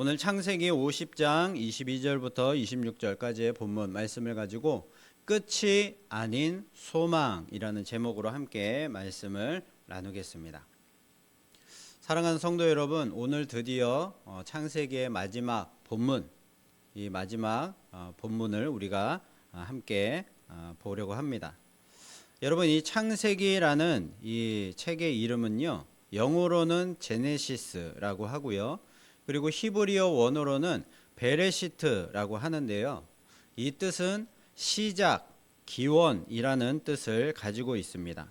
오늘 창세기 50장 22절부터 26절까지의 본문 말씀을 가지고 끝이 아닌 소망이라는 제목으로 함께 말씀을 나누겠습니다. 사랑하는 성도 여러분, 오늘 드디어 창세기의 마지막 본문, 이 마지막 본문을 우리가 함께 보려고 합니다. 여러분, 이 창세기라는 이 책의 이름은요, 영어로는 제네시스라고 하고요, 그리고 히브리어 원어로는 베레시트라고 하는데요, 이 뜻은 시작, 기원이라는 뜻을 가지고 있습니다.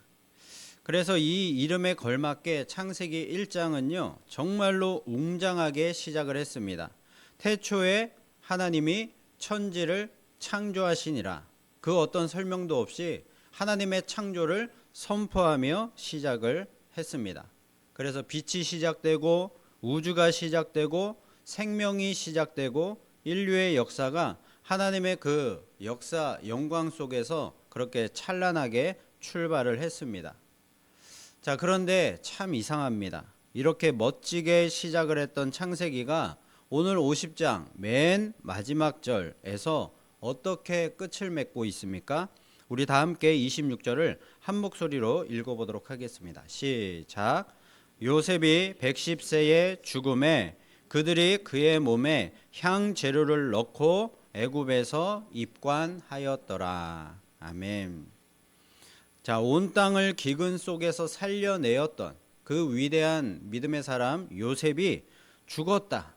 그래서 이 이름에 걸맞게 창세기 1장은요 정말로 웅장하게 시작을 했습니다. 태초에 하나님이 천지를 창조하시니라. 그 어떤 설명도 없이 하나님의 창조를 선포하며 시작을 했습니다. 그래서 빛이 시작되고 우주가 시작되고 생명이 시작되고 인류의 역사가 하나님의 그 역사 영광 속에서 그렇게 찬란하게 출발을 했습니다. 자, 그런데 참 이상합니다. 이렇게 멋지게 시작을 했던 창세기가 오늘 50장 맨 마지막 절에서 어떻게 끝을 맺고 있습니까? 우리 다 함께 26절을 한 목소리로 읽어보도록 하겠습니다. 시작. 요셉이 110세의 죽음에 그들이 그의 몸에 향 재료를 넣고 애굽에서 입관하였더라. 아멘. 자, 온 땅을 기근 속에서 살려내었던 그 위대한 믿음의 사람 요셉이 죽었다.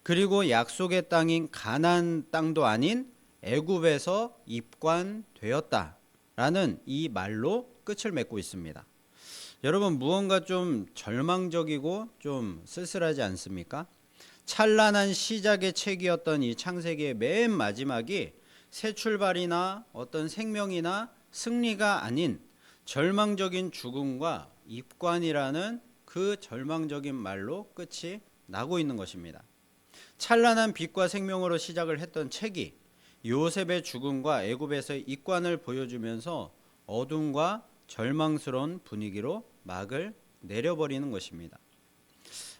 그리고 약속의 땅인 가나안 땅도 아닌 애굽에서 입관되었다. 라는 이 말로 끝을 맺고 있습니다. 여러분, 무언가 좀 절망적이고 좀 쓸쓸하지 않습니까? 찬란한 시작의 책이었던 이 창세기의 맨 마지막이 새 출발이나 어떤 생명이나 승리가 아닌 절망적인 죽음과 입관이라는 그 절망적인 말로 끝이 나고 있는 것입니다. 찬란한 빛과 생명으로 시작을 했던 책이 요셉의 죽음과 애굽에서의 입관을 보여주면서 어둠과 절망스러운 분위기로 막을 내려버리는 것입니다.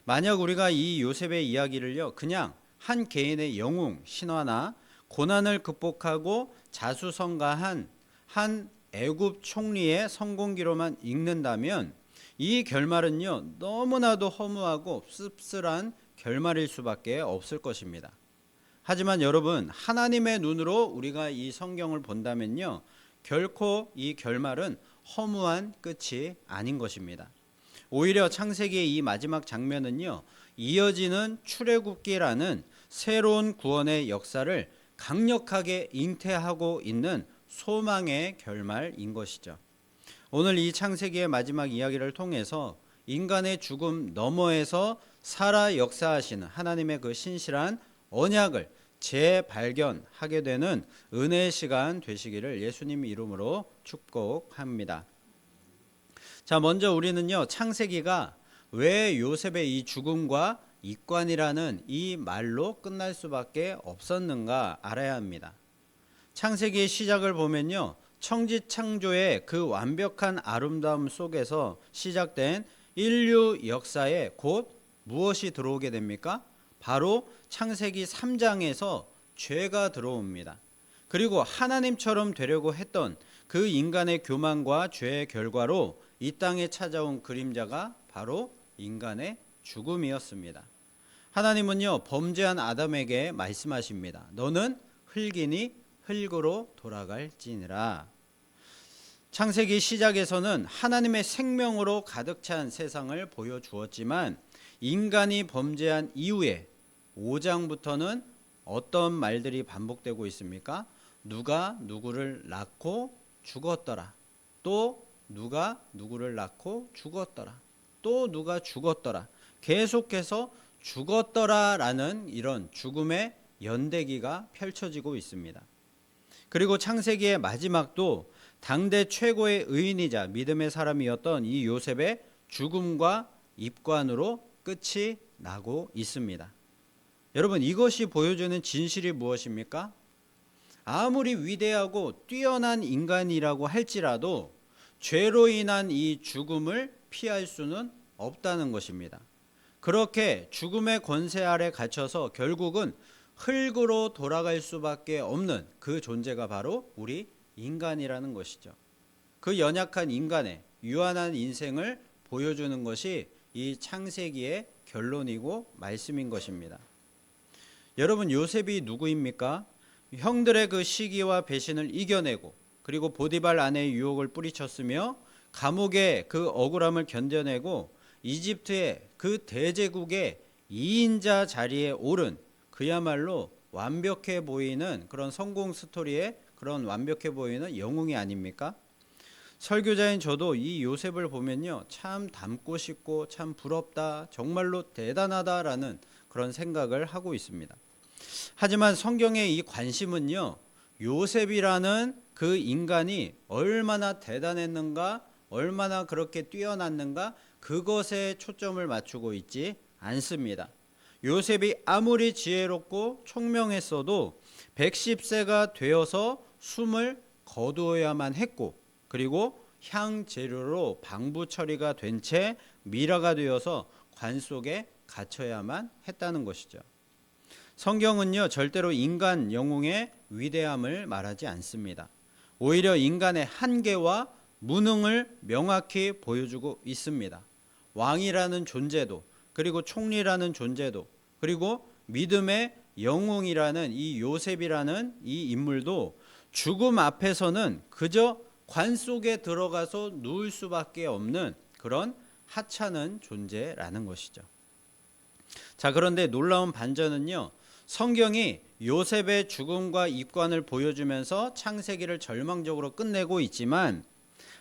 만약 우리가 이 요셉의 이야기를요 그냥 한 개인의 영웅 신화나 고난을 극복하고 자수성가한 한 애굽 총리의 성공기로만 읽는다면 이 결말은요 너무나도 허무하고 씁쓸한 결말일 수밖에 없을 것입니다. 하지만 여러분, 하나님의 눈으로 우리가 이 성경을 본다면요 결코 이 결말은 허무한 끝이 아닌 것입니다. 오히려 창세기의 이 마지막 장면은요 이어지는 출애굽기라는 새로운 구원의 역사를 강력하게 잉태하고 있는 소망의 결말인 것이죠. 오늘 이 창세기의 마지막 이야기를 통해서 인간의 죽음 너머에서 살아 역사하시는 하나님의 그 신실한 언약을 재발견하게 되는 은혜의 시간 되시기를 예수님 이름으로 축복합니다. 자, 먼저 우리는요 창세기가 왜 요셉의 이 죽음과 입관이라는 이 말로 끝날 수밖에 없었는가 알아야 합니다. 창세기의 시작을 보면요 천지창조의 그 완벽한 아름다움 속에서 시작된 인류 역사에 곧 무엇이 들어오게 됩니까? 바로 창세기 3장에서 죄가 들어옵니다. 그리고 하나님처럼 되려고 했던 그 인간의 교만과 죄의 결과로 이 땅에 찾아온 그림자가 바로 인간의 죽음이었습니다. 하나님은요 범죄한 아담에게 말씀하십니다. 너는 흙이니 흙으로 돌아갈지니라. 창세기 시작에서는 하나님의 생명으로 가득 찬 세상을 보여주었지만 인간이 범죄한 이후에 5장부터는 어떤 말들이 반복되고 있습니까? 누가 누구를 낳고 죽었더라. 또 누가 누구를 낳고 죽었더라. 또 누가 죽었더라. 계속해서 죽었더라라는 이런 죽음의 연대기가 펼쳐지고 있습니다. 그리고 창세기의 마지막도 당대 최고의 의인이자 믿음의 사람이었던 이 요셉의 죽음과 입관으로 끝이 나고 있습니다. 여러분, 이것이 보여주는 진실이 무엇입니까? 아무리 위대하고 뛰어난 인간이라고 할지라도 죄로 인한 이 죽음을 피할 수는 없다는 것입니다. 그렇게 죽음의 권세 아래 갇혀서 결국은 흙으로 돌아갈 수밖에 없는 그 존재가 바로 우리 인간이라는 것이죠. 그 연약한 인간의 유한한 인생을 보여주는 것이 이 창세기의 결론이고 말씀인 것입니다. 여러분, 요셉이 누구입니까? 형들의 그 시기와 배신을 이겨내고 그리고 보디발 아내의 유혹을 뿌리쳤으며 감옥의 그 억울함을 견뎌내고 이집트의 그 대제국의 2인자 자리에 오른 그야말로 완벽해 보이는 그런 성공 스토리의 그런 완벽해 보이는 영웅이 아닙니까? 설교자인 저도 이 요셉을 보면요, 참 닮고 싶고 참 부럽다, 정말로 대단하다라는 그런 생각을 하고 있습니다. 하지만 성경의 이 관심은요, 요셉이라는 그 인간이 얼마나 대단했는가, 얼마나 그렇게 뛰어났는가, 그것에 초점을 맞추고 있지 않습니다. 요셉이 아무리 지혜롭고 총명했어도 110세가 되어서 숨을 거두어야만 했고, 그리고 향재료로 방부 처리가 된 채 미라가 되어서 관 속에 갇혀야만 했다는 것이죠. 성경은요, 절대로 인간 영웅의 위대함을 말하지 않습니다. 오히려 인간의 한계와 무능을 명확히 보여주고 있습니다. 왕이라는 존재도, 그리고 총리라는 존재도, 그리고 믿음의 영웅이라는 이 요셉이라는 이 인물도 죽음 앞에서는 그저 관 속에 들어가서 누울 수밖에 없는 그런 하찮은 존재라는 것이죠. 자, 그런데 놀라운 반전은요, 성경이 요셉의 죽음과 입관을 보여주면서 창세기를 절망적으로 끝내고 있지만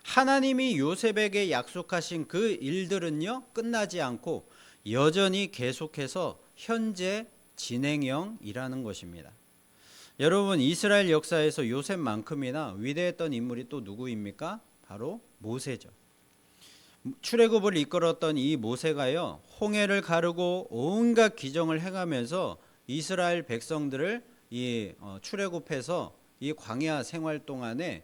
하나님이 요셉에게 약속하신 그 일들은요, 끝나지 않고 여전히 계속해서 현재 진행형이라는 것입니다. 여러분, 이스라엘 역사에서 요셉만큼이나 위대했던 인물이 또 누구입니까? 바로 모세죠. 출애굽을 이끌었던 이 모세가요, 홍해를 가르고 온갖 기적을 행하면서 이스라엘 백성들을 이 출애굽해서 이 광야 생활 동안에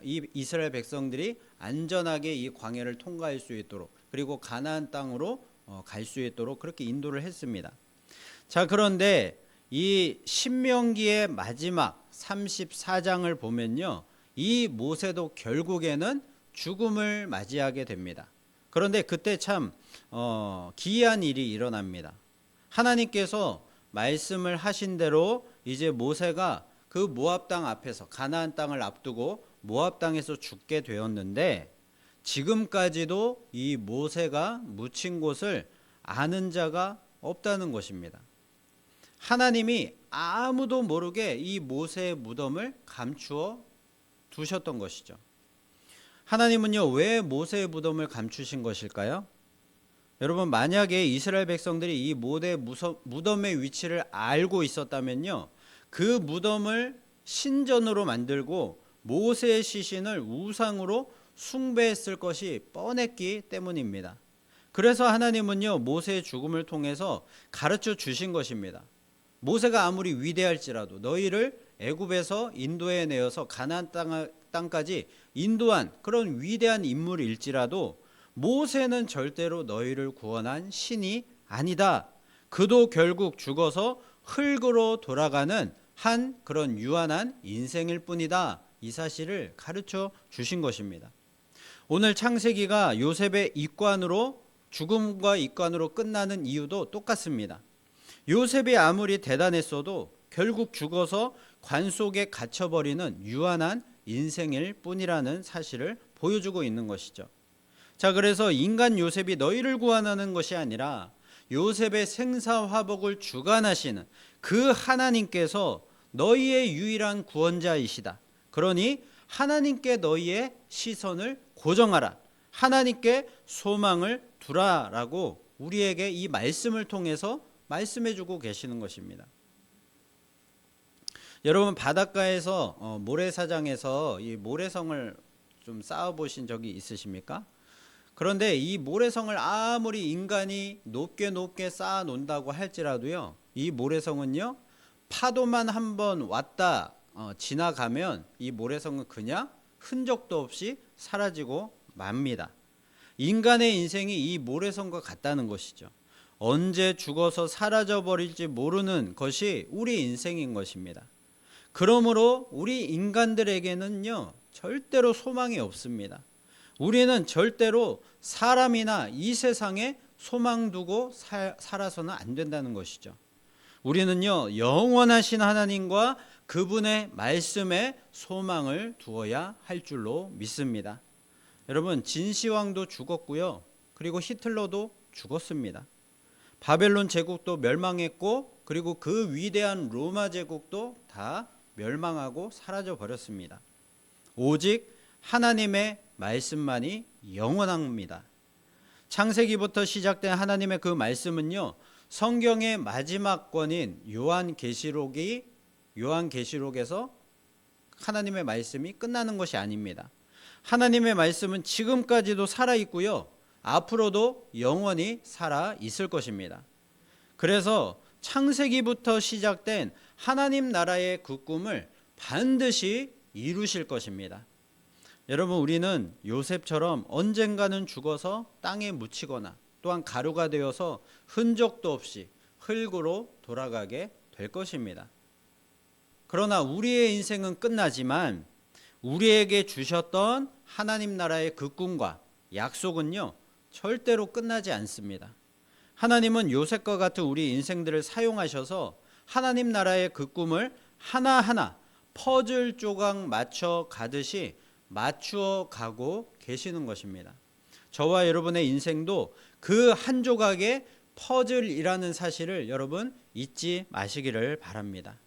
이 이스라엘 백성들이 안전하게 이 광야를 통과할 수 있도록, 그리고 가나안 땅으로 갈 수 있도록 그렇게 인도를 했습니다. 자, 그런데 이 신명기의 마지막 34장을 보면요, 이 모세도 결국에는 죽음을 맞이하게 됩니다. 그런데 그때 참 기이한 일이 일어납니다. 하나님께서 말씀을 하신 대로 이제 모세가 그 모압 땅 앞에서, 가나안 땅을 앞두고 모압 땅에서 죽게 되었는데, 지금까지도 이 모세가 묻힌 곳을 아는 자가 없다는 것입니다. 하나님이 아무도 모르게 이 모세의 무덤을 감추어 두셨던 것이죠. 하나님은요, 왜 모세의 무덤을 감추신 것일까요? 여러분, 만약에 이스라엘 백성들이 이 무덤의 위치를 알고 있었다면요, 그 무덤을 신전으로 만들고 모세의 시신을 우상으로 숭배했을 것이 뻔했기 때문입니다. 그래서 하나님은요, 모세의 죽음을 통해서 가르쳐 주신 것입니다. 모세가 아무리 위대할지라도 너희를 애굽에서 인도해 내어서 가나안 땅까지 인도한 그런 위대한 인물일지라도 모세는 절대로 너희를 구원한 신이 아니다. 그도 결국 죽어서 흙으로 돌아가는 한 그런 유한한 인생일 뿐이다. 이 사실을 가르쳐 주신 것입니다. 오늘 창세기가 요셉의 입관으로, 죽음과 입관으로 끝나는 이유도 똑같습니다. 요셉이 아무리 대단했어도 결국 죽어서 관 속에 갇혀버리는 유한한 인생일 뿐이라는 사실을 보여주고 있는 것이죠. 자, 그래서 인간 요셉이 너희를 구원하는 것이 아니라 요셉의 생사화복을 주관하시는 그 하나님께서 너희의 유일한 구원자이시다. 그러니 하나님께 너희의 시선을 고정하라. 하나님께 소망을 두라라고 우리에게 이 말씀을 통해서 말씀해주고 계시는 것입니다. 여러분, 바닷가에서 모래사장에서 이 모래성을 좀 쌓아보신 적이 있으십니까? 그런데 이 모래성을 아무리 인간이 높게 쌓아 놓는다고 할지라도요, 이 모래성은요, 파도만 한번 왔다 지나가면 이 모래성은 그냥 흔적도 없이 사라지고 맙니다. 인간의 인생이 이 모래성과 같다는 것이죠. 언제 죽어서 사라져 버릴지 모르는 것이 우리 인생인 것입니다. 그러므로 우리 인간들에게는요, 절대로 소망이 없습니다. 우리는 절대로 사람이나 이 세상에 소망 두고 살아서는 안 된다는 것이죠. 우리는요, 영원하신 하나님과 그분의 말씀에 소망을 두어야 할 줄로 믿습니다. 여러분, 진시황도 죽었고요. 그리고 히틀러도 죽었습니다. 바벨론 제국도 멸망했고, 그리고 그 위대한 로마 제국도 다 멸망하고 사라져 버렸습니다. 오직 하나님의 말씀만이 영원합니다. 창세기부터 시작된 하나님의 그 말씀은요, 성경의 마지막 권인 요한계시록에서 하나님의 말씀이 끝나는 것이 아닙니다. 하나님의 말씀은 지금까지도 살아 있고요, 앞으로도 영원히 살아 있을 것입니다. 그래서 창세기부터 시작된 하나님 나라의 그 꿈을 반드시 이루실 것입니다. 여러분, 우리는 요셉처럼 언젠가는 죽어서 땅에 묻히거나 또한 가루가 되어서 흔적도 없이 흙으로 돌아가게 될 것입니다. 그러나 우리의 인생은 끝나지만 우리에게 주셨던 하나님 나라의 그 꿈과 약속은요, 절대로 끝나지 않습니다. 하나님은 요셉과 같은 우리 인생들을 사용하셔서 하나님 나라의 그 꿈을 하나하나 퍼즐 조각 맞춰 가듯이 맞추어 가고 계시는 것입니다. 저와 여러분의 인생도 그 한 조각의 퍼즐이라는 사실을 여러분 잊지 마시기를 바랍니다.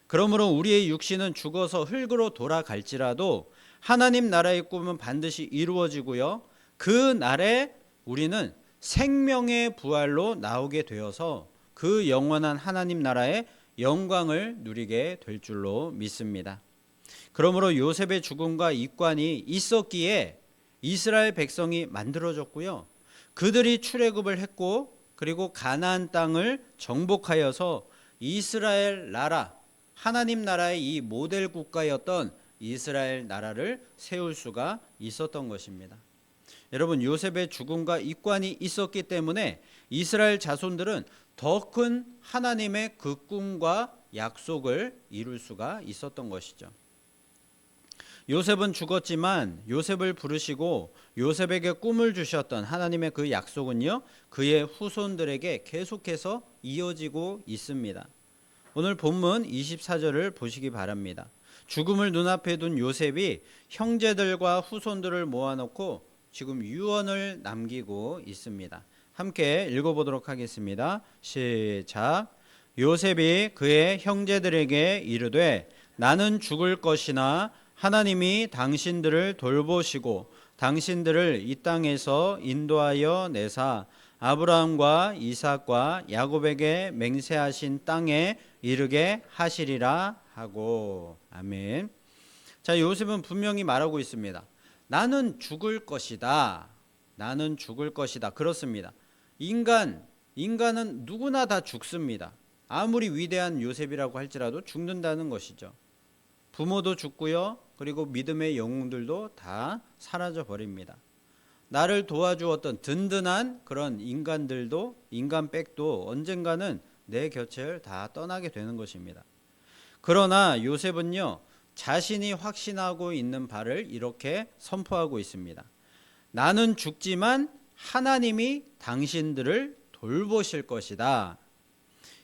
그러므로 우리의 육신은 죽어서 흙으로 돌아갈지라도 하나님 나라의 꿈은 반드시 이루어지고요, 그 날에 우리는 생명의 부활로 나오게 되어서 그 영원한 하나님 나라의 영광을 누리게 될 줄로 믿습니다. 그러므로 요셉의 죽음과 입관이 있었기에 이스라엘 백성이 만들어졌고요, 그들이 출애굽을 했고, 그리고 가나안 땅을 정복하여서 이스라엘 나라, 하나님 나라의 이 모델 국가였던 이스라엘 나라를 세울 수가 있었던 것입니다. 여러분, 요셉의 죽음과 입관이 있었기 때문에 이스라엘 자손들은 더 큰 하나님의 그 꿈과 약속을 이룰 수가 있었던 것이죠. 요셉은 죽었지만 요셉을 부르시고 요셉에게 꿈을 주셨던 하나님의 그 약속은요, 그의 후손들에게 계속해서 이어지고 있습니다. 오늘 본문 24절을 보시기 바랍니다. 죽음을 눈앞에 둔 요셉이 형제들과 후손들을 모아놓고 지금 유언을 남기고 있습니다. 함께 읽어보도록 하겠습니다. 시작. 요셉이 그의 형제들에게 이르되 나는 죽을 것이나 하나님이 당신들을 돌보시고 당신들을 이 땅에서 인도하여 내사 아브라함과 이삭과 야곱에게 맹세하신 땅에 이르게 하시리라 하고. 아멘. 자, 요셉은 분명히 말하고 있습니다. 나는 죽을 것이다. 나는 죽을 것이다. 그렇습니다. 인간은 누구나 다 죽습니다. 아무리 위대한 요셉이라고 할지라도 죽는다는 것이죠. 부모도 죽고요, 그리고 믿음의 영웅들도 다 사라져 버립니다. 나를 도와주었던 든든한 그런 인간들도, 인간백도 언젠가는 내 곁을 다 떠나게 되는 것입니다. 그러나 요셉은요, 자신이 확신하고 있는 바를 이렇게 선포하고 있습니다. 나는 죽지만 하나님이 당신들을 돌보실 것이다.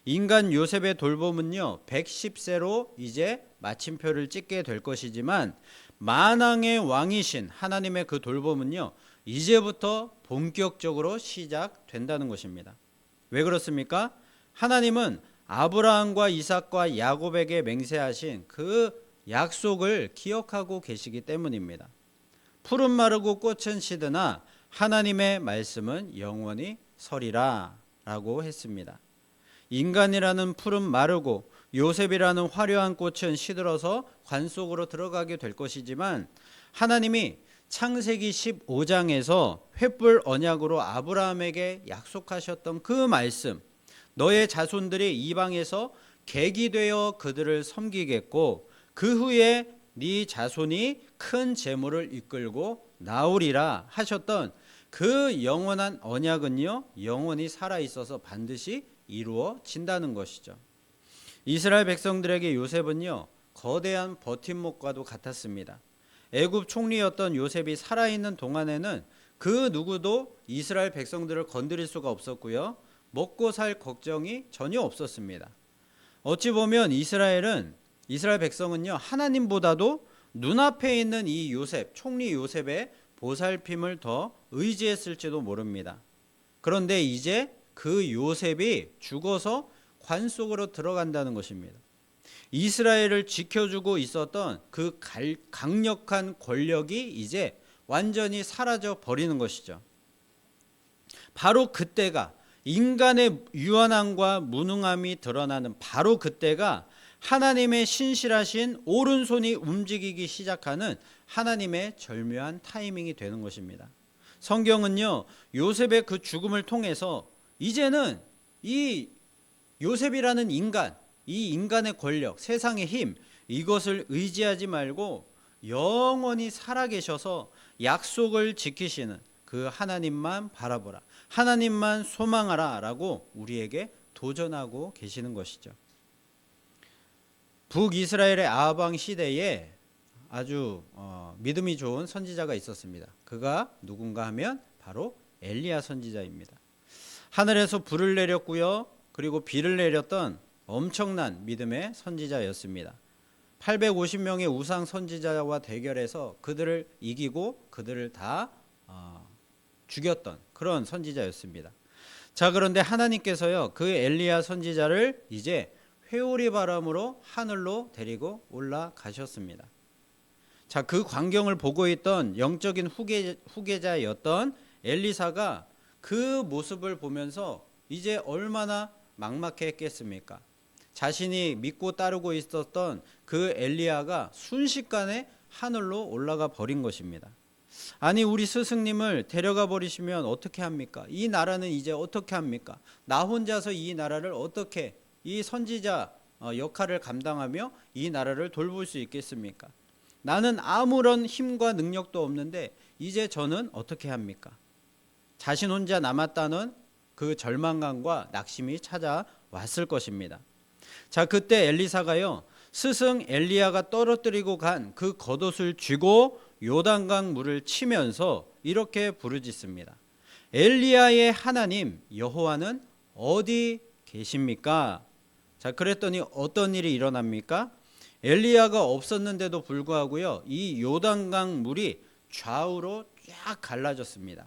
인간 요셉의 돌봄은요, 110세로 이제 마침표를 찍게 될 것이지만 만왕의 왕이신 하나님의 그 돌봄은요, 이제부터 본격적으로 시작된다는 것입니다. 왜 그렇습니까? 하나님은 아브라함과 이삭과 야곱에게 맹세하신 그 약속을 기억하고 계시기 때문입니다. 풀은 마르고 꽃은 시드나 하나님의 말씀은 영원히 서리라 라고 했습니다. 인간이라는 풀은 마르고 요셉이라는 화려한 꽃은 시들어서 관 속으로 들어가게 될 것이지만 하나님이 창세기 15장에서 횃불 언약으로 아브라함에게 약속하셨던 그 말씀, 너의 자손들이 이방에서 객이 되어 그들을 섬기겠고 그 후에 네 자손이 큰 재물을 이끌고 나오리라 하셨던 그 영원한 언약은요, 영원히 살아 있어서 반드시 이루어진다는 것이죠. 이스라엘 백성들에게 요셉은요, 거대한 버팀목과도 같았습니다. 애굽 총리였던 요셉이 살아있는 동안에는 그 누구도 이스라엘 백성들을 건드릴 수가 없었고요, 먹고 살 걱정이 전혀 없었습니다. 어찌 보면 이스라엘 백성은요, 하나님보다도 눈앞에 있는 이 요셉, 총리 요셉의 보살핌을 더 의지했을지도 모릅니다. 그런데 이제 그 요셉이 죽어서 관 속으로 들어간다는 것입니다. 이스라엘을 지켜주고 있었던 그 강력한 권력이 이제 완전히 사라져 버리는 것이죠. 바로 그때가, 인간의 유한함과 무능함이 드러나는 바로 그때가 하나님의 신실하신 오른손이 움직이기 시작하는 하나님의 절묘한 타이밍이 되는 것입니다. 성경은요, 요셉의 그 죽음을 통해서 이제는 이 요셉이라는 인간, 이 인간의 권력, 세상의 힘, 이것을 의지하지 말고 영원히 살아계셔서 약속을 지키시는 그 하나님만 바라보라, 하나님만 소망하라 라고 우리에게 도전하고 계시는 것이죠. 북이스라엘의 아합 왕 시대에 아주 믿음이 좋은 선지자가 있었습니다. 그가 누군가 하면 바로 엘리야 선지자입니다. 하늘에서 불을 내렸고요, 그리고 비를 내렸던 엄청난 믿음의 선지자였습니다. 850명의 우상 선지자와 대결해서 그들을 이기고 그들을 다 죽였던 그런 선지자였습니다. 자, 그런데 하나님께서요, 그 엘리야 선지자를 이제 회오리 바람으로 하늘로 데리고 올라가셨습니다. 자, 그 광경을 보고 있던 영적인 후계자였던 엘리사가 그 모습을 보면서 이제 얼마나 막막했겠습니까? 자신이 믿고 따르고 있었던 그 엘리야가 순식간에 하늘로 올라가 버린 것입니다. 아니, 우리 스승님을 데려가 버리시면 어떻게 합니까? 이 나라는 이제 어떻게 합니까? 나 혼자서 이 나라를 어떻게, 이 선지자 역할을 감당하며 이 나라를 돌볼 수 있겠습니까? 나는 아무런 힘과 능력도 없는데 이제 저는 어떻게 합니까? 자신 혼자 남았다는 그 절망감과 낙심이 찾아왔을 것입니다. 자, 그때 엘리사가요, 스승 엘리야가 떨어뜨리고 간 그 겉옷을 쥐고 요단강 물을 치면서 이렇게 부르짖습니다. 엘리야의 하나님 여호와는 어디 계십니까? 자, 그랬더니 어떤 일이 일어납니까? 엘리야가 없었는데도 불구하고요, 이 요단강 물이 좌우로 쫙 갈라졌습니다.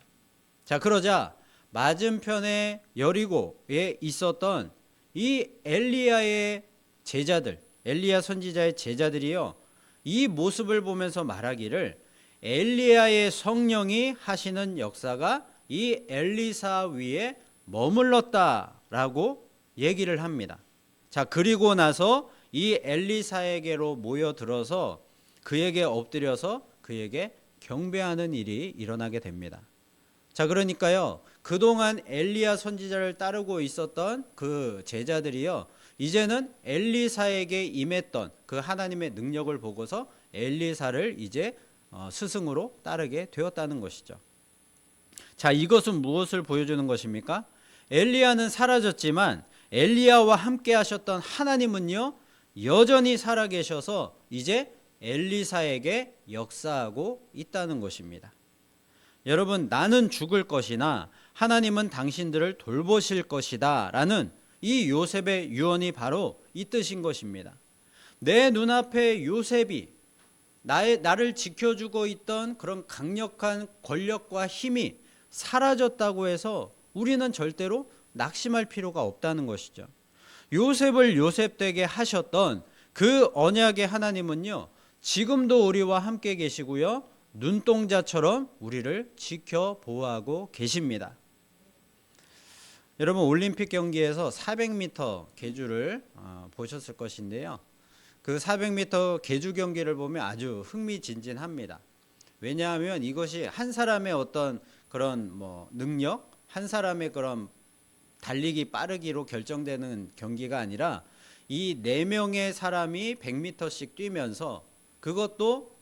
자, 그러자 맞은편에 여리고에 있었던 이 엘리야의 제자들, 엘리야 선지자의 제자들이요, 이 모습을 보면서 말하기를 엘리야의 성령이 하시는 역사가 이 엘리사 위에 머물렀다라고 얘기를 합니다. 자, 그리고 나서 이 엘리사에게로 모여들어서 그에게 엎드려서 그에게 경배하는 일이 일어나게 됩니다. 자, 그러니까요, 그동안 엘리야 선지자를 따르고 있었던 그 제자들이요, 이제는 엘리사에게 임했던 그 하나님의 능력을 보고서 엘리사를 이제 스승으로 따르게 되었다는 것이죠. 자, 이것은 무엇을 보여주는 것입니까? 엘리야는 사라졌지만 엘리야와 함께 하셨던 하나님은요, 여전히 살아계셔서 이제 엘리사에게 역사하고 있다는 것입니다. 여러분, 나는 죽을 것이나 하나님은 당신들을 돌보실 것이다 라는 이 요셉의 유언이 바로 이 뜻인 것입니다. 내 눈앞에 요셉이 나를 지켜주고 있던 그런 강력한 권력과 힘이 사라졌다고 해서 우리는 절대로 낙심할 필요가 없다는 것이죠. 요셉을 요셉되게 하셨던 그 언약의 하나님은요, 지금도 우리와 함께 계시고요, 눈동자처럼 우리를 지켜 보호하고 계십니다. 여러분, 올림픽 경기에서 400m 계주를 보셨을 것인데요, 그 400m 계주 경기를 보면 아주 흥미진진합니다. 왜냐하면 이것이 한 사람의 어떤 그런 능력, 한 사람의 그런 달리기 빠르기로 결정되는 경기가 아니라 이 4명의 사람이 100m씩 뛰면서, 그것도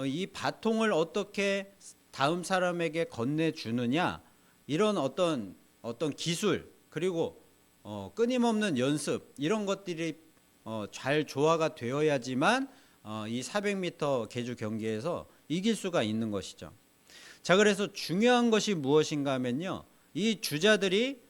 이 바통을 어떻게 다음 사람에게 건네주느냐, 이런 어떤 기술, 그리고 끊임없는 연습, 이런 것들이 잘 조화가 되어야지만 이 400m 계주 경기에서 이길 수가 있는 것이죠. 자, 그래서 중요한 것이 무엇인가 하면요, 이 주자들이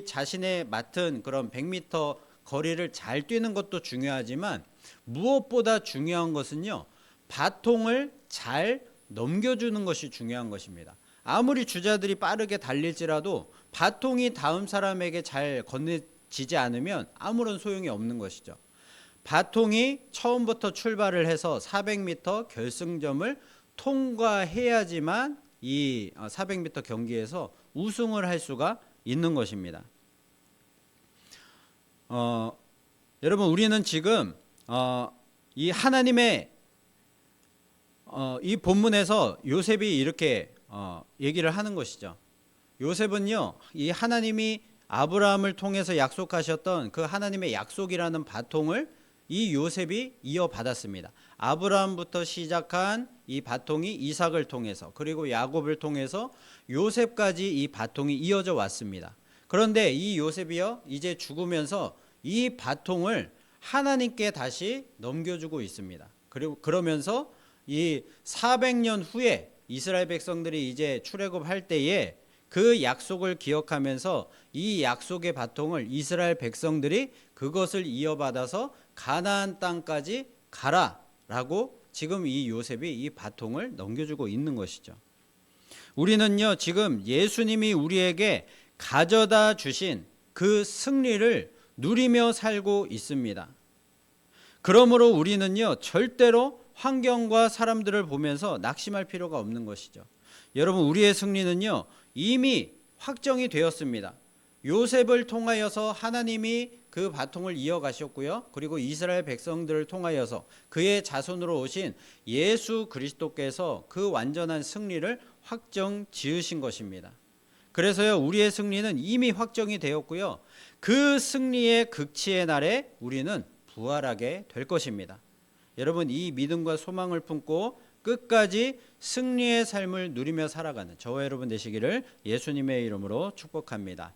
자신의 맡은 그런 100m 거리를 잘 뛰는 것도 중요하지만 무엇보다 중요한 것은요, 바통을 잘 넘겨주는 것이 중요한 것입니다. 아무리 주자들이 빠르게 달릴지라도 바통이 다음 사람에게 잘 건네지지 않으면 아무런 소용이 없는 것이죠. 바통이 처음부터 출발을 해서 400m 결승점을 통과해야지만 이 400m 경기에서 우승을 할 수가 있는 것입니다. 여러분, 우리는 지금 이 하나님의 이 본문에서 요셉이 이렇게 얘기를 하는 것이죠. 요셉은요, 이 하나님이 아브라함을 통해서 약속하셨던 그 하나님의 약속이라는 바통을 이 요셉이 이어받았습니다. 아브라함부터 시작한 이 바통이 이삭을 통해서, 그리고 야곱을 통해서 요셉까지 이 바통이 이어져 왔습니다. 그런데 이 요셉이요, 이제 죽으면서 이 바통을 하나님께 다시 넘겨주고 있습니다. 그리고 그러면서 이 400년 후에 이스라엘 백성들이 이제 출애굽할 때에 그 약속을 기억하면서 이 약속의 바통을 이스라엘 백성들이 그것을 이어받아서 가나안 땅까지 가라라고 지금 이 요셉이 이 바통을 넘겨주고 있는 것이죠. 우리는요, 지금 예수님이 우리에게 가져다 주신 그 승리를 누리며 살고 있습니다. 그러므로 우리는요, 절대로 환경과 사람들을 보면서 낙심할 필요가 없는 것이죠. 여러분, 우리의 승리는요, 이미 확정이 되었습니다. 요셉을 통하여서 하나님이 그 바통을 이어가셨고요, 그리고 이스라엘 백성들을 통하여서 그의 자손으로 오신 예수 그리스도께서 그 완전한 승리를 확정 지으신 것입니다. 그래서요, 우리의 승리는 이미 확정이 되었고요, 그 승리의 극치의 날에 우리는 부활하게 될 것입니다. 여러분, 이 믿음과 소망을 품고 끝까지 승리의 삶을 누리며 살아가는 저와 여러분 되시기를 예수님의 이름으로 축복합니다.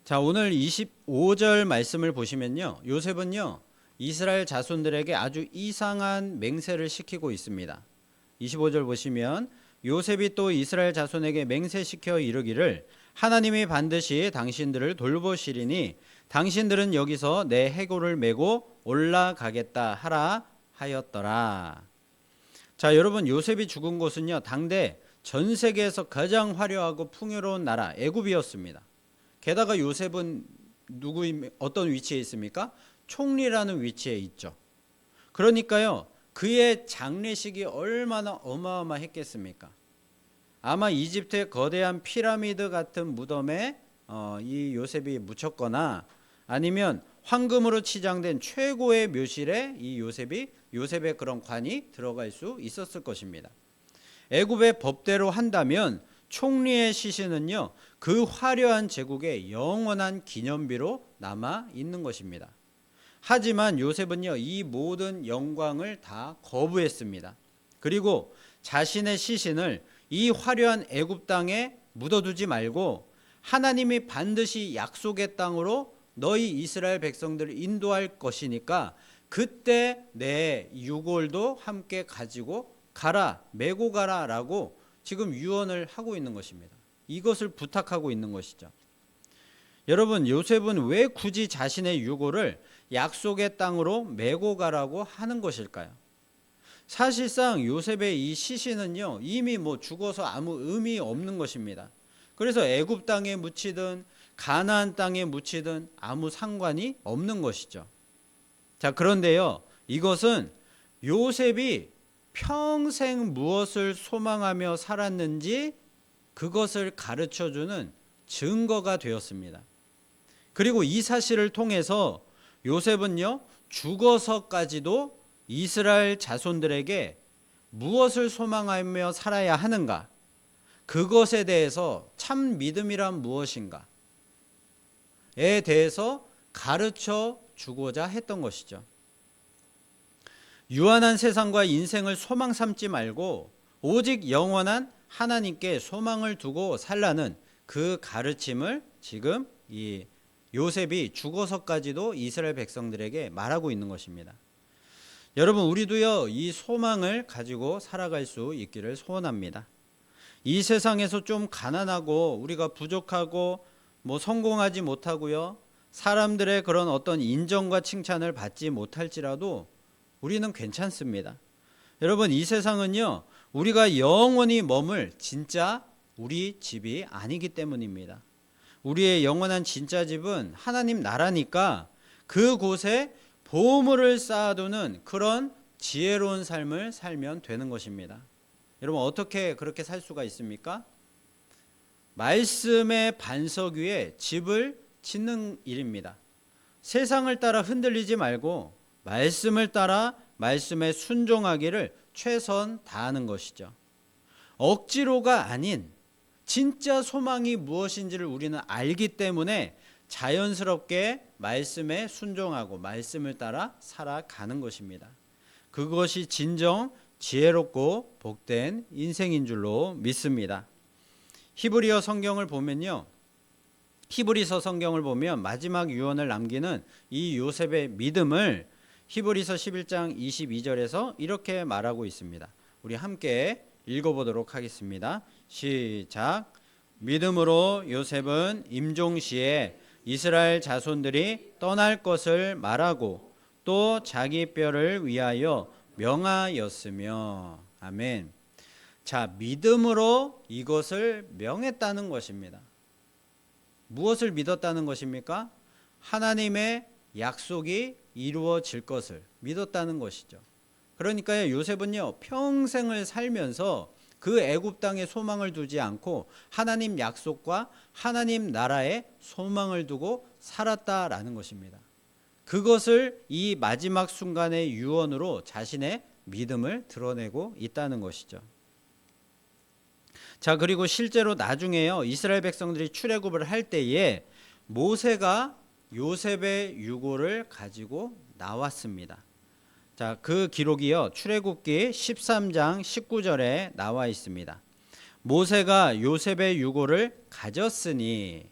자, 오늘 25절 말씀을 보시면요, 요셉은요, 이스라엘 자손들에게 아주 이상한 맹세를 시키고 있습니다. 25절 보시면 요셉이 또 이스라엘 자손에게 맹세시켜 이르기를 하나님이 반드시 당신들을 돌보시리니 당신들은 여기서 내 해골을 메고 올라가겠다 하라 하였더라. 자, 여러분, 요셉이 죽은 곳은요, 당대 전 세계에서 가장 화려하고 풍요로운 나라 애굽이었습니다. 게다가 요셉은 어떤 위치에 있습니까? 총리라는 위치에 있죠. 그러니까요, 그의 장례식이 얼마나 어마어마했겠습니까? 아마 이집트의 거대한 피라미드 같은 무덤에 이 요셉이 묻혔거나 아니면 황금으로 치장된 최고의 묘실에 이 요셉의 그런 관이 들어갈 수 있었을 것입니다. 애굽의 법대로 한다면 총리의 시신은요, 그 화려한 제국의 영원한 기념비로 남아 있는 것입니다. 하지만 요셉은요, 이 모든 영광을 다 거부했습니다. 그리고 자신의 시신을 이 화려한 애굽 땅에 묻어두지 말고 하나님이 반드시 약속의 땅으로 너희 이스라엘 백성들을 인도할 것이니까 그때 내 유골도 함께 가지고 가라, 메고 가라라고 지금 유언을 하고 있는 것입니다. 이것을 부탁하고 있는 것이죠. 여러분, 요셉은 왜 굳이 자신의 유골을 약속의 땅으로 메고 가라고 하는 것일까요? 사실상 요셉의 이 시신은요, 이미 죽어서 아무 의미 없는 것입니다. 그래서 애굽 땅에 묻히든 가나안 땅에 묻히든 아무 상관이 없는 것이죠. 자, 그런데요, 이것은 요셉이 평생 무엇을 소망하며 살았는지 그것을 가르쳐주는 증거가 되었습니다. 그리고 이 사실을 통해서 요셉은요, 죽어서까지도 이스라엘 자손들에게 무엇을 소망하며 살아야 하는가, 그것에 대해서 참 믿음이란 무엇인가에 대해서 가르쳐 주고자 했던 것이죠. 유한한 세상과 인생을 소망 삼지 말고 오직 영원한 하나님께 소망을 두고 살라는 그 가르침을 지금 이 요셉이 죽어서까지도 이스라엘 백성들에게 말하고 있는 것입니다. 여러분, 우리도요, 이 소망을 가지고 살아갈 수 있기를 소원합니다. 이 세상에서 좀 가난하고 우리가 부족하고 성공하지 못하고요, 사람들의 그런 어떤 인정과 칭찬을 받지 못할지라도 우리는 괜찮습니다. 여러분, 이 세상은요, 우리가 영원히 머물 진짜 우리 집이 아니기 때문입니다. 우리의 영원한 진짜 집은 하나님 나라니까 그곳에 보물을 쌓아두는 그런 지혜로운 삶을 살면 되는 것입니다. 여러분, 어떻게 그렇게 살 수가 있습니까? 말씀의 반석 위에 집을 짓는 일입니다. 세상을 따라 흔들리지 말고 말씀을 따라 말씀에 순종하기를 최선 다하는 것이죠. 억지로가 아닌 진짜 소망이 무엇인지를 우리는 알기 때문에 자연스럽게 말씀에 순종하고 말씀을 따라 살아가는 것입니다. 그것이 진정 지혜롭고 복된 인생인 줄로 믿습니다. 히브리서 성경을 보면 마지막 유언을 남기는 이 요셉의 믿음을 히브리서 11장 22절에서 이렇게 말하고 있습니다. 우리 함께 읽어보도록 하겠습니다. 시작. 믿음으로 요셉은 임종시에 이스라엘 자손들이 떠날 것을 말하고 또 자기 뼈를 위하여 명하였으며. 아멘. 자, 믿음으로 이것을 명했다는 것입니다. 무엇을 믿었다는 것입니까? 하나님의 약속이 이루어질 것을 믿었다는 것이죠. 그러니까 요셉은요, 평생을 살면서 그 애굽 땅에 소망을 두지 않고 하나님 약속과 하나님 나라에 소망을 두고 살았다라는 것입니다. 그것을 이 마지막 순간의 유언으로 자신의 믿음을 드러내고 있다는 것이죠. 자, 그리고 실제로 나중에요, 이스라엘 백성들이 출애굽을 할 때에 모세가 요셉의 유고를 가지고 나왔습니다. 자, 그 기록이요, 출애굽기 13장 19절에 나와 있습니다. 모세가 요셉의 유고를 가졌으니,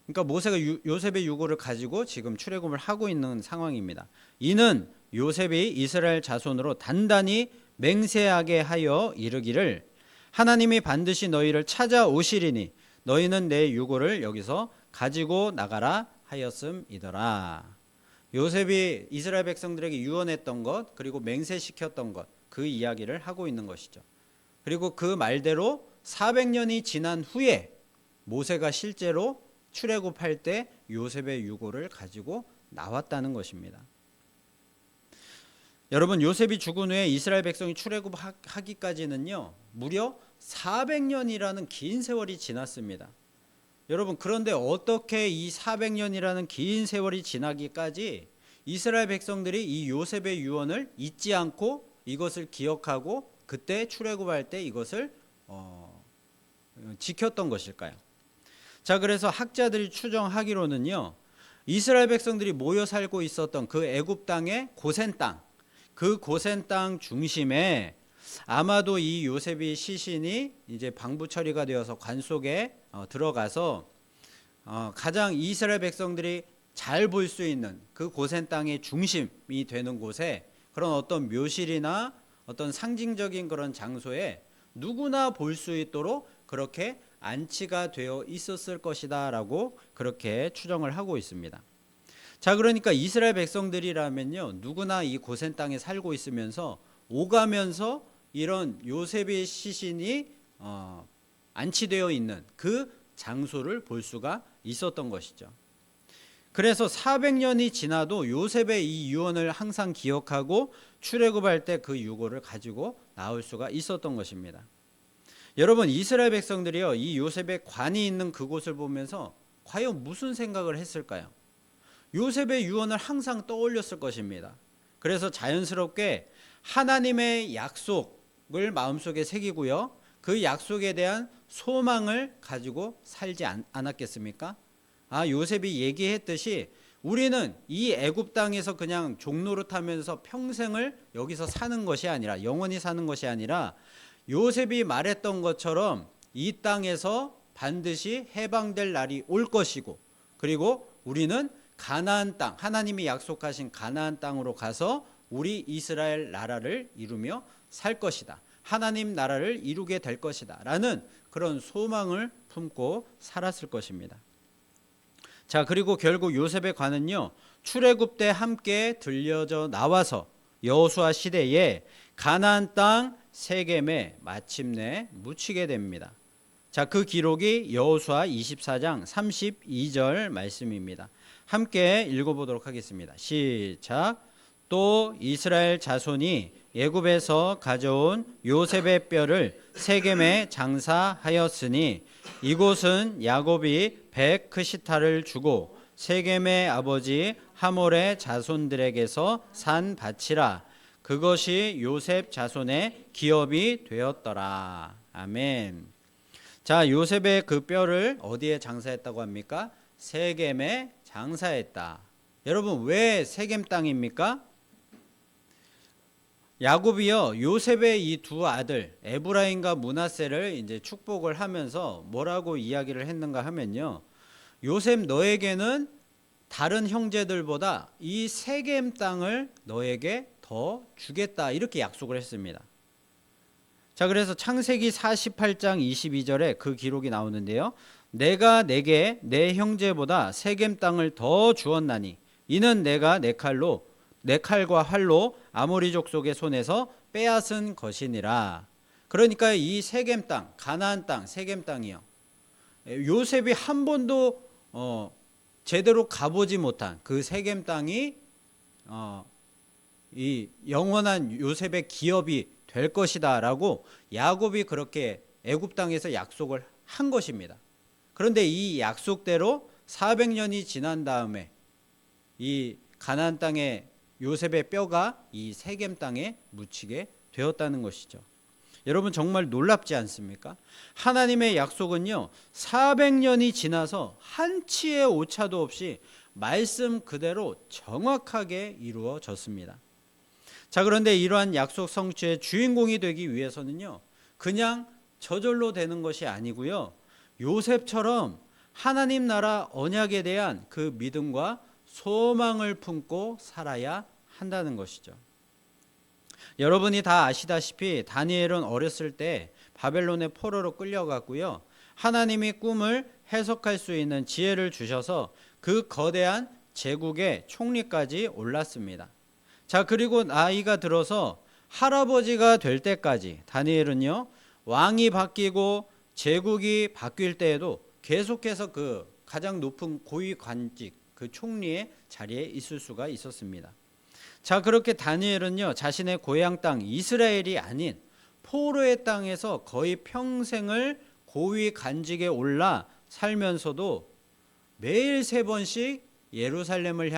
그러니까 모세가 요셉의 유고를 가지고 지금 출애굽을 하고 있는 상황입니다. 이는 요셉이 이스라엘 자손으로 단단히 맹세하게 하여 이르기를 하나님이 반드시 너희를 찾아오시리니 너희는 내 유고를 여기서 가지고 나가라 하였음이더라. 요셉이 이스라엘 백성들에게 유언했던 것, 그리고 맹세시켰던 것, 그 이야기를 하고 있는 것이죠. 그리고 그 말대로 400년이 지난 후에 모세가 실제로 출애굽할 때 요셉의 유고를 가지고 나왔다는 것입니다. 여러분, 요셉이 죽은 후에 이스라엘 백성이 출애굽하기까지는요, 무려 400년이라는 긴 세월이 지났습니다. 여러분, 그런데 어떻게 이 400년이라는 긴 세월이 지나기까지 이스라엘 백성들이 이 요셉의 유언을 잊지 않고 이것을 기억하고 그때 출애굽할 때 이것을 지켰던 것일까요? 자, 그래서 학자들이 추정하기로는요, 이스라엘 백성들이 모여 살고 있었던 그 애굽 땅의 고센 땅, 그 고센 땅 중심에 아마도 이 요셉이 시신이 이제 방부 처리가 되어서 관 속에 들어가서 가장 이스라엘 백성들이 잘 볼 수 있는 그 고센 땅의 중심이 되는 곳에 그런 어떤 묘실이나 어떤 상징적인 그런 장소에 누구나 볼 수 있도록 그렇게 안치가 되어 있었을 것이다 라고 그렇게 추정을 하고 있습니다. 자, 그러니까 이스라엘 백성들이라면요, 누구나 이 고센 땅에 살고 있으면서 오가면서 이런 요셉의 시신이 안치되어 있는 그 장소를 볼 수가 있었던 것이죠. 그래서 400년이 지나도 요셉의 이 유언을 항상 기억하고 출애굽할 때 그 유고를 가지고 나올 수가 있었던 것입니다. 여러분, 이스라엘 백성들이요, 이 요셉의 관이 있는 그곳을 보면서 과연 무슨 생각을 했을까요? 요셉의 유언을 항상 떠올렸을 것입니다. 그래서 자연스럽게 하나님의 약속을 마음속에 새기고요, 그 약속에 대한 소망을 가지고 살지 않았겠습니까? 요셉이 얘기했듯이 우리는 이 애굽 땅에서 그냥 종노릇하면서 평생을 여기서 사는 것이 아니라, 영원히 사는 것이 아니라, 요셉이 말했던 것처럼 이 땅에서 반드시 해방될 날이 올 것이고, 그리고 우리는 가나안 땅, 하나님이 약속하신 가나안 땅으로 가서 우리 이스라엘 나라를 이루며 살 것이다, 하나님 나라를 이루게 될 것이다 라는 그런 소망을 품고 살았을 것입니다. 자, 그리고 결국 요셉의 관은요, 출애굽 때 함께 들려져 나와서 여호수아 시대에 가나안 땅 세겜에 마침내 묻히게 됩니다. 자, 그 기록이 여호수아 24장 32절 말씀입니다. 함께 읽어보도록 하겠습니다. 시작. 또 이스라엘 자손이 애굽에서 가져온 요셉의 뼈를 세겜에 장사하였으니 이곳은 야곱이 백크시타를 주고 세겜의 아버지 하몰의 자손들에게서 산 밭이라. 그것이 요셉 자손의 기업이 되었더라. 아멘. 자, 요셉의 그 뼈를 어디에 장사했다고 합니까? 세겜에 장사했다. 여러분, 왜 세겜 땅입니까? 야곱이요, 요셉의 이 두 아들 에브라임과 므낫세를 이제 축복을 하면서 뭐라고 이야기를 했는가 하면요, 요셉, 너에게는 다른 형제들보다 이 세겜 땅을 너에게 더 주겠다, 이렇게 약속을 했습니다. 자, 그래서 창세기 48장 22절에 그 기록이 나오는데요, 내가 내게 내 형제보다 세겜 땅을 더 주었나니 이는 내가 내 칼과 활로 아모리 족속의 손에서 빼앗은 것이니라. 그러니까 이 세겜 땅, 가나안 땅, 세겜 땅이요, 요셉이 한 번도 제대로 가보지 못한 그 세겜 땅이 이 영원한 요셉의 기업이 될 것이다 라고 야곱이 그렇게 애굽 땅에서 약속을 한 것입니다. 그런데 이 약속대로 400년이 지난 다음에 이 가나안 땅에 요셉의 뼈가 이 세겜 땅에 묻히게 되었다는 것이죠. 여러분, 정말 놀랍지 않습니까? 하나님의 약속은요, 400년이 지나서 한치의 오차도 없이 말씀 그대로 정확하게 이루어졌습니다. 자, 그런데 이러한 약속 성취의 주인공이 되기 위해서는요, 그냥 저절로 되는 것이 아니고요, 요셉처럼 하나님 나라 언약에 대한 그 믿음과 소망을 품고 살아야 한다는 것이죠. 여러분이 다 아시다시피 다니엘은 어렸을 때 바벨론의 포로로 끌려갔고요, 하나님이 꿈을 해석할 수 있는 지혜를 주셔서 그 거대한 제국의 총리까지 올랐습니다. 자, 그리고 나이가 들어서 할아버지가 될 때까지 다니엘은요, 왕이 바뀌고 제국이 바뀔 때에도 계속해서 그 가장 높은 고위 관직, 그 총리의 자리에 있을 수가 있었습니다. 자, 그렇게 다니엘은요, 자신의 고향 땅 이스라엘이 아닌 포로의 땅에서 거의 평생을 고위 관직에 올라 살면서도 매일 3번씩 예루살렘을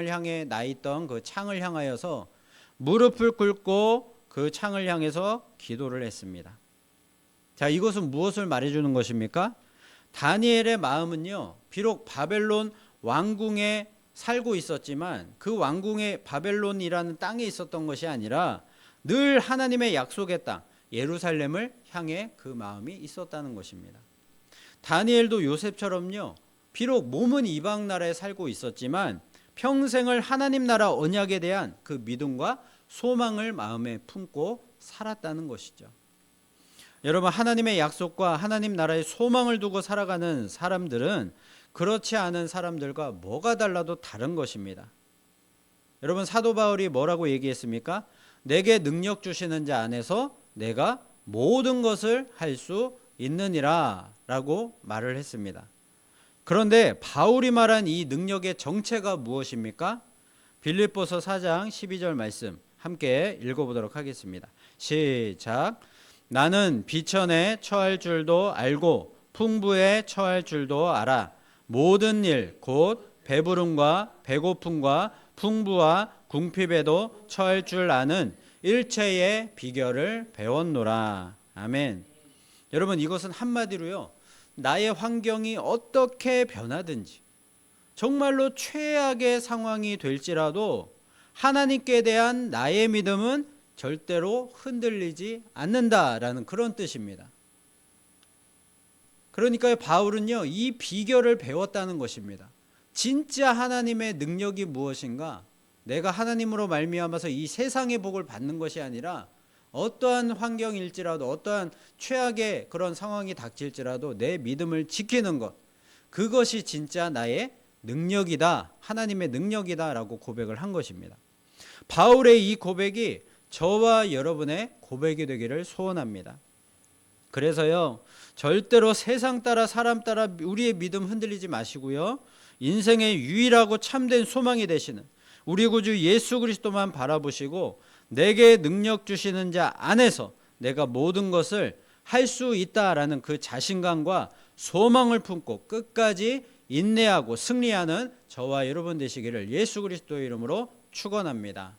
향해 나 있던 그 창을 향하여서 무릎을 꿇고 그 창을 향해서 기도를 했습니다. 자, 이것은 무엇을 말해주는 것입니까? 다니엘의 마음은요, 비록 바벨론 왕궁에 살고 있었지만 그 왕궁의 바벨론이라는 땅에 있었던 것이 아니라 늘 하나님의 약속의 땅 예루살렘을 향해 그 마음이 있었다는 것입니다. 다니엘도 요셉처럼요, 비록 몸은 이방 나라에 살고 있었지만 평생을 하나님 나라 언약에 대한 그 믿음과 소망을 마음에 품고 살았다는 것이죠. 여러분, 하나님의 약속과 하나님 나라의 소망을 두고 살아가는 사람들은 그렇지 않은 사람들과 뭐가 달라도 다른 것입니다. 여러분, 사도 바울이 뭐라고 얘기했습니까? 내게 능력 주시는 자 안에서 내가 모든 것을 할 수 있느니라 라고 말을 했습니다. 그런데 바울이 말한 이 능력의 정체가 무엇입니까? 빌립보서 4장 12절 말씀 함께 읽어보도록 하겠습니다. 시작. 나는 비천에 처할 줄도 알고 풍부에 처할 줄도 알아. 모든 일 곧 배부름과 배고픔과 풍부와 궁핍에도 처할 줄 아는 일체의 비결을 배웠노라. 아멘. 여러분, 이것은 한마디로요, 나의 환경이 어떻게 변하든지, 정말로 최악의 상황이 될지라도 하나님께 대한 나의 믿음은 절대로 흔들리지 않는다라는 그런 뜻입니다. 그러니까 바울은요, 이 비결을 배웠다는 것입니다. 진짜 하나님의 능력이 무엇인가? 내가 하나님으로 말미암아서 이 세상의 복을 받는 것이 아니라 어떠한 환경일지라도 어떠한 최악의 그런 상황이 닥칠지라도 내 믿음을 지키는 것, 그것이 진짜 나의 능력이다, 하나님의 능력이다라고 고백을 한 것입니다. 바울의 이 고백이 저와 여러분의 고백이 되기를 소원합니다. 그래서요, 절대로 세상 따라 사람 따라 우리의 믿음 흔들리지 마시고요, 인생의 유일하고 참된 소망이 되시는 우리 구주 예수 그리스도만 바라보시고 내게 능력 주시는 자 안에서 내가 모든 것을 할 수 있다라는 그 자신감과 소망을 품고 끝까지 인내하고 승리하는 저와 여러분 되시기를 예수 그리스도의 이름으로 축원합니다.